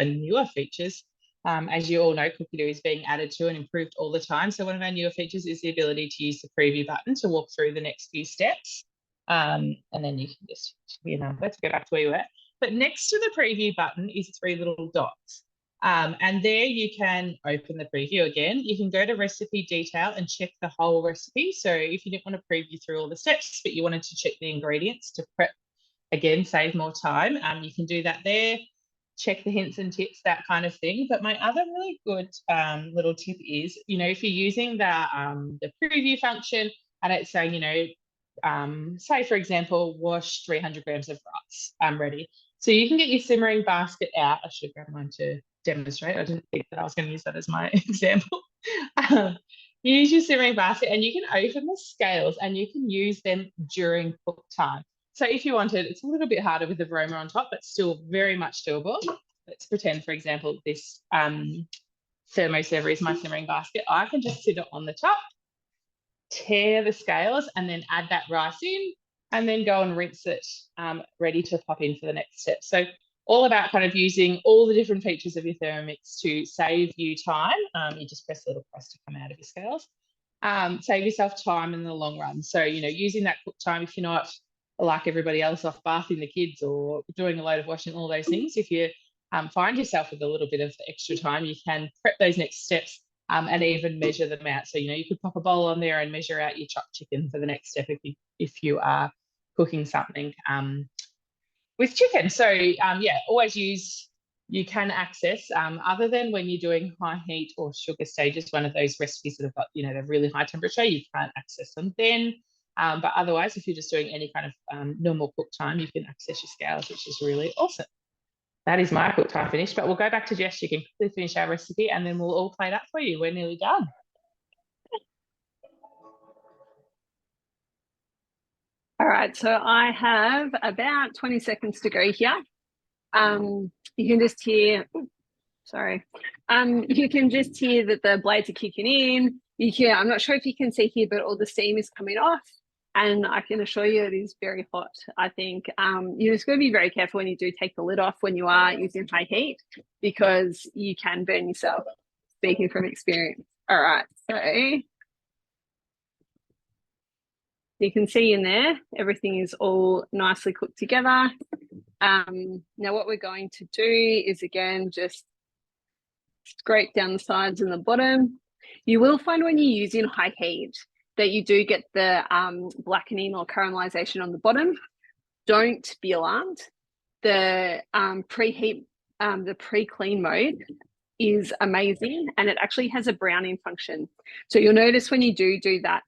newer features, as you all know, Cookie-Doo is being added to and improved all the time. So one of our newer features is the ability to use the preview button to walk through the next few steps. And then you can just give your number to go back to where you were. But next to the preview button is 3 little dots. And there you can open the preview again. You can go to recipe detail and check the whole recipe. So if you didn't want to preview through all the steps, but you wanted to check the ingredients to prep, again, save more time, you can do that there. Check the hints and tips, that kind of thing. But my other really good little tip is, if you're using the preview function and it's saying, say, for example, wash 300 grams of rice, ready. So you can get your simmering basket out. I should grab mine to demonstrate. I didn't think that I was going to use that as my example. Use your simmering basket and you can open the scales and you can use them during cook time. So if you wanted, it's a little bit harder with the aroma on top, but still very much doable. Let's pretend, for example, this thermo server is my simmering basket. I can just sit it on the top, tear the scales and then add that rice in and then go and rinse it ready to pop in for the next step. So all about kind of using all the different features of your Thermomix to save you time. You just press the little cross to come out of your scales. Save yourself time in the long run. So, using that cook time, if you're not like everybody else off bathing the kids or doing a load of washing, all those things, if you find yourself with a little bit of extra time, you can prep those next steps and even measure them out. So, you could pop a bowl on there and measure out your chopped chicken for the next step if you are cooking something with chicken. So, yeah, always you can access, other than when you're doing high heat or sugar stages, one of those recipes that have got, the really high temperature, you can't access them then. But otherwise, if you're just doing any kind of normal cook time, you can access your scales, which is really awesome. That is my cook time finished, but we'll go back to Jess. You can quickly finish our recipe and then we'll all plate up for you. We're nearly done. All right, so I have about 20 seconds to go here. You can just hear, you can just hear that the blades are kicking in. I'm not sure if you can see here, but all the steam is coming off. And I can assure you it is very hot. I think you're just going to be very careful when you do take the lid off when you are using high heat, because you can burn yourself, speaking from experience. All right, so you can see in there, everything is all nicely cooked together. Now what we're going to do is, again, just scrape down the sides and the bottom. You will find when you're using high heat that you do get the blackening or caramelization on the bottom. Don't be alarmed. The preheat, the pre-clean mode is amazing, and it actually has a browning function. So you'll notice when you do that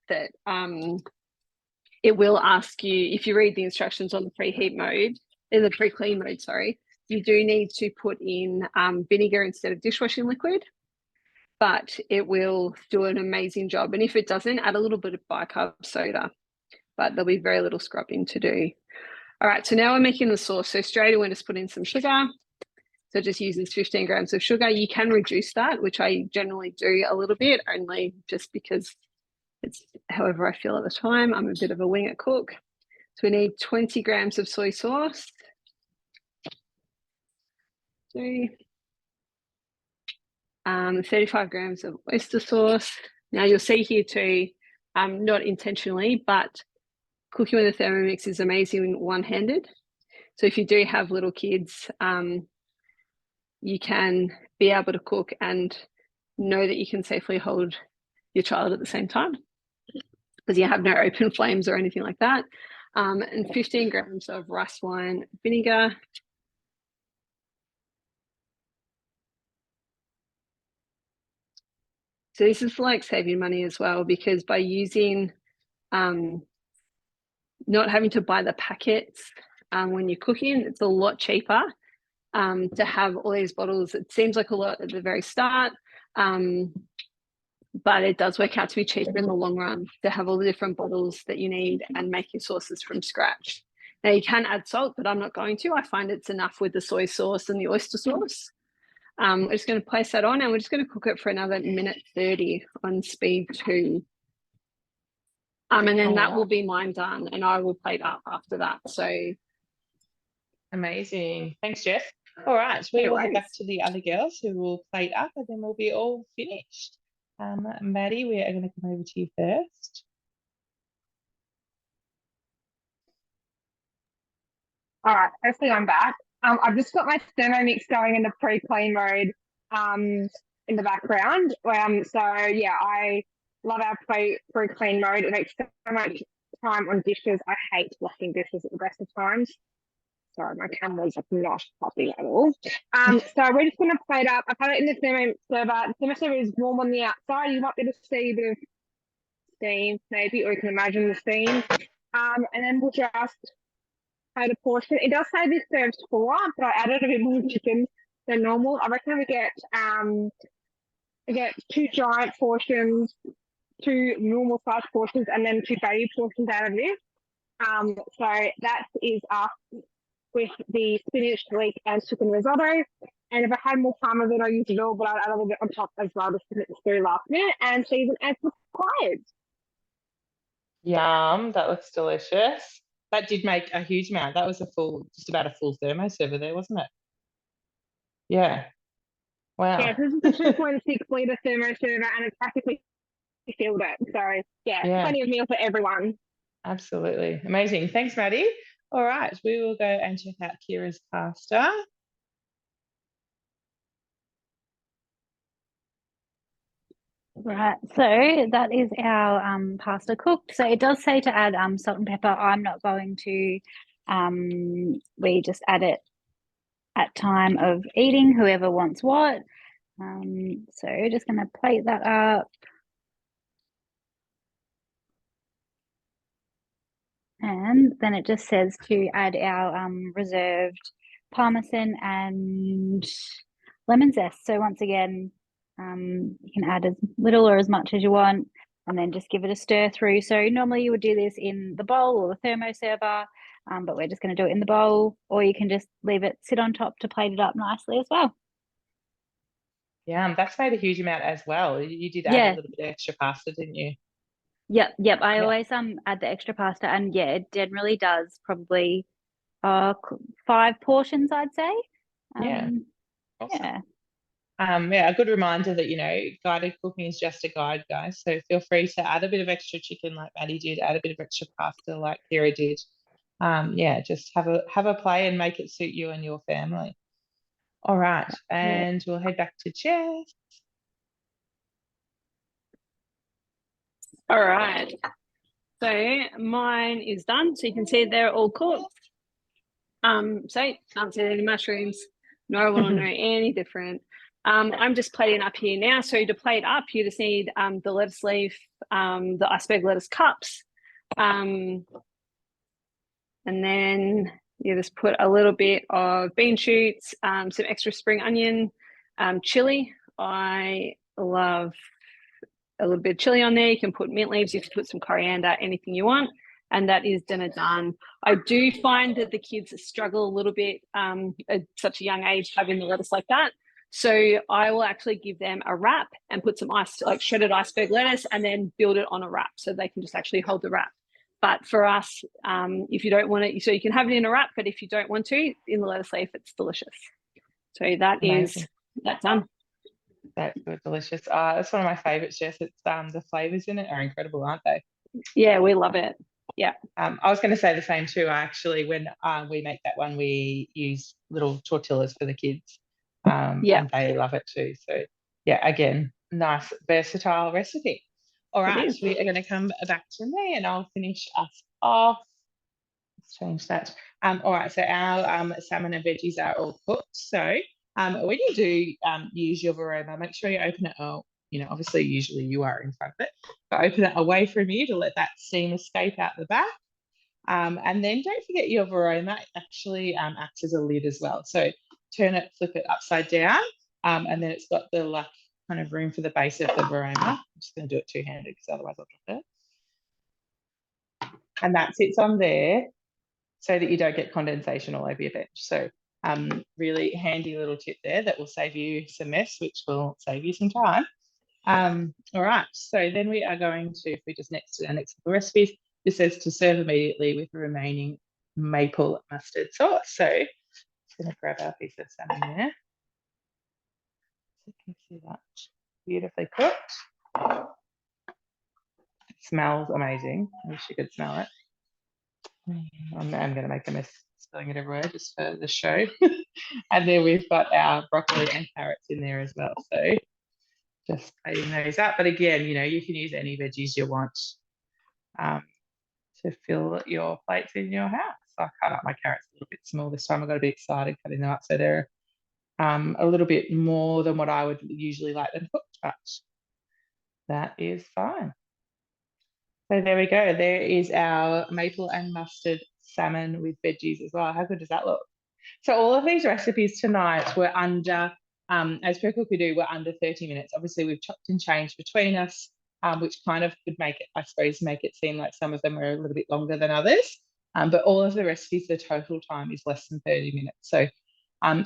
it will ask you, if you read the instructions on the preheat mode, in the pre-clean mode, sorry, you do need to put in vinegar instead of dishwashing liquid, but it will do an amazing job. And if it doesn't, add a little bit of bicarb soda, but there'll be very little scrubbing to do. All right, so now we're making the sauce. So straight away, just put in some sugar. So just using 15 grams of sugar. You can reduce that, which I generally do a little bit, only just because it's however I feel at the time. I'm a bit of a wing at cook. So we need 20 grams of soy sauce. 35 grams of oyster sauce. Now you'll see here too, not intentionally, but cooking with a Thermomix is amazing one-handed. So if you do have little kids, you can be able to cook and know that you can safely hold your child at the same time, because you have no open flames or anything like that. And 15 grams of rice wine vinegar. So this is like saving money as well, because by using not having to buy the packets when you're cooking, it's a lot cheaper to have all these bottles. It seems like a lot at the very start, but it does work out to be cheaper in the long run to have all the different bottles that you need and make your sauces from scratch. Now you can add salt, but I'm not going to. I find it's enough with the soy sauce and the oyster sauce. We're just going to place that on, and we're just going to cook it for another minute 30 on speed 2. And then that will be mine done, and I will plate up after that. So amazing. Thanks, Jess. All right, we will head back to the other girls who will plate up, and then we'll be all finished. Maddie, we are going to come over to you first. All right, hopefully I'm back. I've just got my Thermomix going in the pre-clean mode in the background. So yeah, I love our pre-clean mode. It makes so much time on dishes. I hate washing dishes at the best of times. Sorry, my camera's not popping at all. So we're just going to plate up. I've had it in the thermo server. The thermo server is warm on the outside. You might be able to see a bit of steam, maybe, or you can imagine the steam. And then we'll just add a portion. It does say this serves 4, but I added a bit more chicken than normal. I reckon we get 2 giant portions, 2 normal sized portions, and then 2 baby portions out of this. So that is us with the spinach, leek, and chicken risotto. And if I had more parmesan, I used it all, but I'd add a little bit on top as well to spin it through last minute, and season as required. Yum, that looks delicious. That did make a huge amount. That was just about a full thermo server there, wasn't it? Yeah. Wow. Yeah, this is a 2.6 litre thermo server, and it's practically filled it. So yeah, plenty of meal for everyone. Absolutely. Amazing. Thanks, Maddie. All right, we will go and check out Kira's pasta. Right, so that is our pasta cooked. So it does say to add salt and pepper. I'm not going to. We just add it at time of eating, whoever wants what. So just going to plate that up. And then it just says to add our reserved parmesan and lemon zest. So once again, you can add as little or as much as you want, and then just give it a stir through. So normally you would do this in the bowl or the thermo server, but we're just going to do it in the bowl, or you can just leave it sit on top to plate it up nicely as well. Yeah, that's made a huge amount as well. You did add a little bit of extra pasta, didn't you? Yep. I always add the extra pasta, and yeah, it generally does probably 5 portions, I'd say. Awesome. Yeah. A good reminder that guided cooking is just a guide, guys. So feel free to add a bit of extra chicken like Maddie did, add a bit of extra pasta like Kira did. Just have a play and make it suit you and your family. All right, and we'll head back to Jess. All right, so mine is done. So you can see they're all cooked. So can't see any mushrooms. No one will know any different. I'm just plating up here now. So to plate up, you just need the lettuce leaf, the iceberg lettuce cups, and then you just put a little bit of bean shoots, some extra spring onion, chili. I love a little bit of chili on there. You can put mint leaves, you can put some coriander, anything you want. And that is dinner done. I do find that the kids struggle a little bit at such a young age having the lettuce like that. So I will actually give them a wrap and put some shredded iceberg lettuce, and then build it on a wrap so they can just actually hold the wrap. But for us, if you don't want it, so you can have it in a wrap, but if you don't want to, in the lettuce leaf, it's delicious. So that's done. That's good, delicious. That's one of my favorites, Jess. It's the flavors in it are incredible, aren't they? Yeah, we love it. Yeah. I was going to say the same too. Actually, when we make that one, we use little tortillas for the kids. And they love it too. So yeah, again, nice versatile recipe. All right, we are going to come back to me, and I'll finish us off. Let's change that. All right, so our salmon and veggies are all cooked. So when you do use your varoma, make sure you open it obviously usually you are in front of it, but open it away from you to let that steam escape out the back. And then don't forget your varoma actually acts as a lid as well. So turn it, flip it upside down, and then it's got the kind of room for the base of the varoma. I'm just going to do it two-handed because otherwise I'll drop it. And that sits on there so that you don't get condensation all over your bench. So really handy little tip there that will save you some mess, which will save you some time. All right, so then we are going to, if we just next to our next couple of recipes, this says to serve immediately with the remaining maple mustard sauce. So I'm just going to grab our piece of salmon there. So you can see that beautifully cooked. It smells amazing. I wish you could smell it. I'm going to make a mess spilling it everywhere just for the show. And then we've got our broccoli and carrots in there as well. So just plating those up. But again, you can use any veggies you want to fill your plates in your house. I cut up my carrots a little bit small this time. I got a bit excited cutting them up, so they're a little bit more than what I would usually like them cooked, but that is fine. So there we go. There is our maple and mustard salmon with veggies as well. How good does that look? So all of these recipes tonight were under, as per Cook We Do, were under 30 minutes. Obviously, we've chopped and changed between us, which kind of could make it, I suppose, make it seem like some of them are a little bit longer than others. But all of the recipes, the total time is less than 30 minutes. So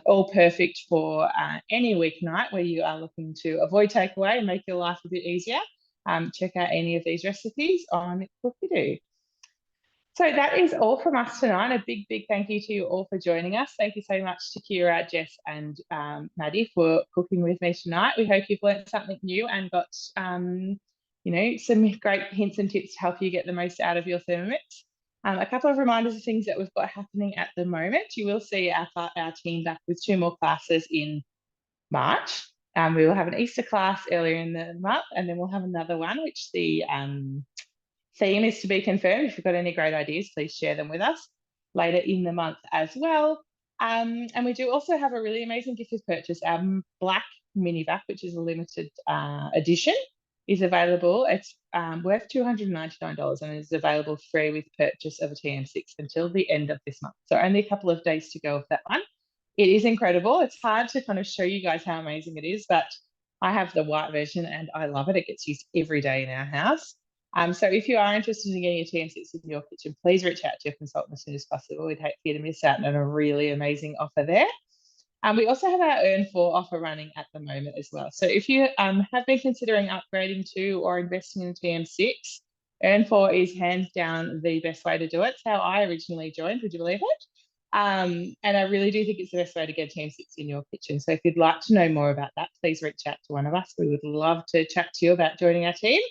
all perfect for any weeknight where you are looking to avoid takeaway and make your life a bit easier. Check out any of these recipes on Cook We Do. So that is all from us tonight. A big, big thank you to you all for joining us. Thank you so much to Kira, Jess and Maddie for cooking with me tonight. We hope you've learned something new and got, some great hints and tips to help you get the most out of your Thermomix. A couple of reminders of things that we've got happening at the moment. You will see our team back with 2 more classes in March. We will have an Easter class earlier in the month, and then we'll have another one, which the theme is to be confirmed. If you've got any great ideas, please share them with us later in the month as well. And we do also have a really amazing gift of purchase. Our black mini vac, which is a limited edition, is available. It's worth $299 and is available free with purchase of a TM6 until the end of this month. So only a couple of days to go of that one. It is incredible. It's hard to kind of show you guys how amazing it is, but I have the white version and I love it. It gets used every day in our house. So if you are interested in getting a TM6 in your kitchen, please reach out to your consultant as soon as possible. We'd hate for you to miss out on a really amazing offer there. We also have our Earn 4 offer running at the moment as well. So if you have been considering upgrading to or investing in a TM6, Earn 4 is hands down the best way to do it. It's how I originally joined, would you believe it? And I really do think it's the best way to get a TM6 in your kitchen. So if you'd like to know more about that, please reach out to one of us. We would love to chat to you about joining our team.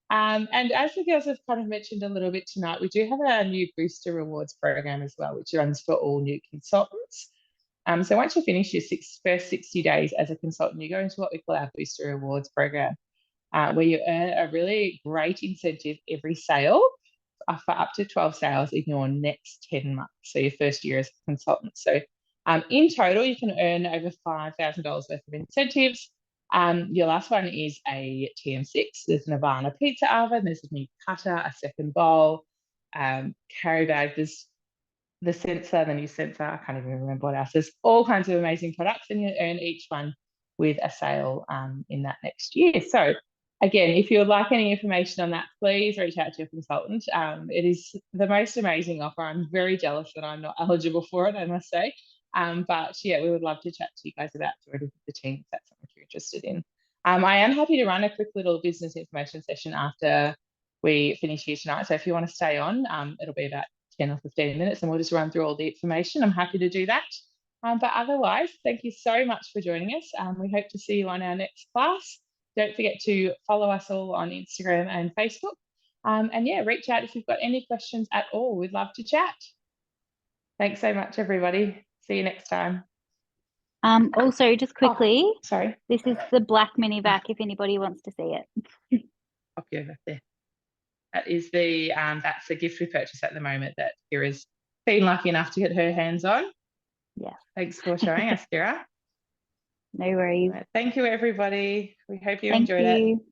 And as the girls have kind of mentioned a little bit tonight, we do have our new Booster Rewards program as well, which runs for all new consultants. So once you finish your first 60 days as a consultant, you go into what we call our Booster Rewards program, where you earn a really great incentive every sale for up to 12 sales in your next 10 months, so your first year as a consultant. So in total, you can earn over $5,000 worth of incentives. Your last one is a TM6. There's an Havana pizza oven, there's a new cutter, a second bowl, carry bag, there's the sensor, the new sensor, I can't even remember what else. There's all kinds of amazing products, and you earn each one with a sale in that next year. So again, if you would like any information on that, please reach out to your consultant. It is the most amazing offer. I'm very jealous that I'm not eligible for it, I must say. But yeah, we would love to chat to you guys about joining with the team if that's something you're interested in. I am happy to run a quick little business information session after we finish here tonight. So if you want to stay on, it'll be about 10 or 15 minutes and we'll just run through all the information. I'm happy to do that. But otherwise, thank you so much for joining us. We hope to see you on our next class. Don't forget to follow us all on Instagram and Facebook. And yeah, reach out if you've got any questions at all. We'd love to chat. Thanks so much, everybody. See you next time. Also, just quickly, sorry. This is the black mini vac if anybody wants to see it. Pop you over there. That is the that's the gift we purchased at the moment that Kira's been lucky enough to get her hands on. Yeah. Thanks for showing us, Kira. No worries. Right, thank you, everybody. We hope you Thank enjoyed it. you.